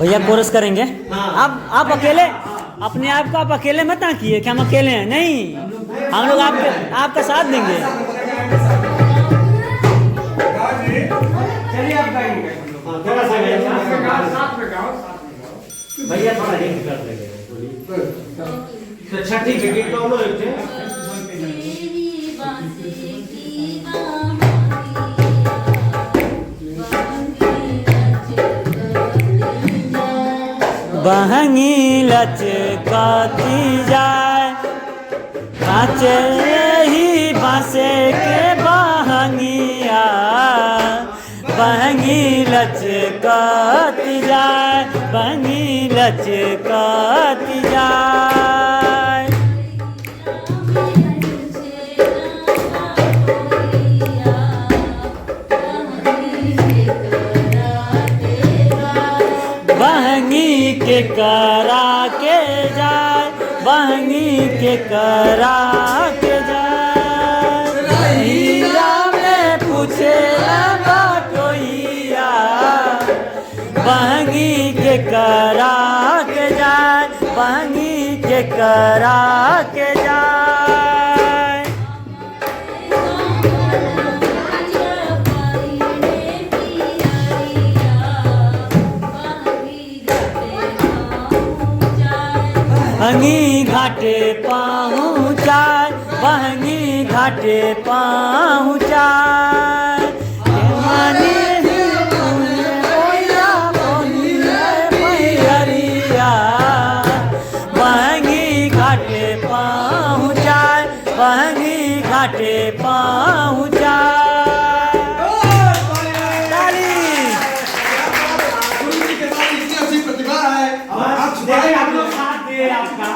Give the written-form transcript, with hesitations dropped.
भैया कोरस करेंगे। हाँ। आप अकेले अपने आप को आप अकेले मत आंकिए कि हम अकेले हैं, नहीं, हम लोग आपका साथ देंगे। चलिए आप गाएंगे। हाँ, थोड़ा सा गाइए। भैया थोड़ा हिंट कर देंगे। तो अच्छा ठीक है, गीत तो लो एक थे। बहंगी लचकाती जाए काचे ही बांसे के बहंगिया, बहंगी लचकाती जाए, बहंगी लचकाती जाए। बहंगी के करा के जाए, बहंगी के करा के जाए। हीरा में पूछे बाटोइया, बहंगी के करा के जाए, बहंगी के करा के जाए। बहंगी घाटे पहुँचाए, बहंगी घाटे पहुँचाए। बहंगी घाटे पहुँचाए, बहंगी घाटे पहुँचाए। प्रतिभा है, आप लोग साथ दिए आपका।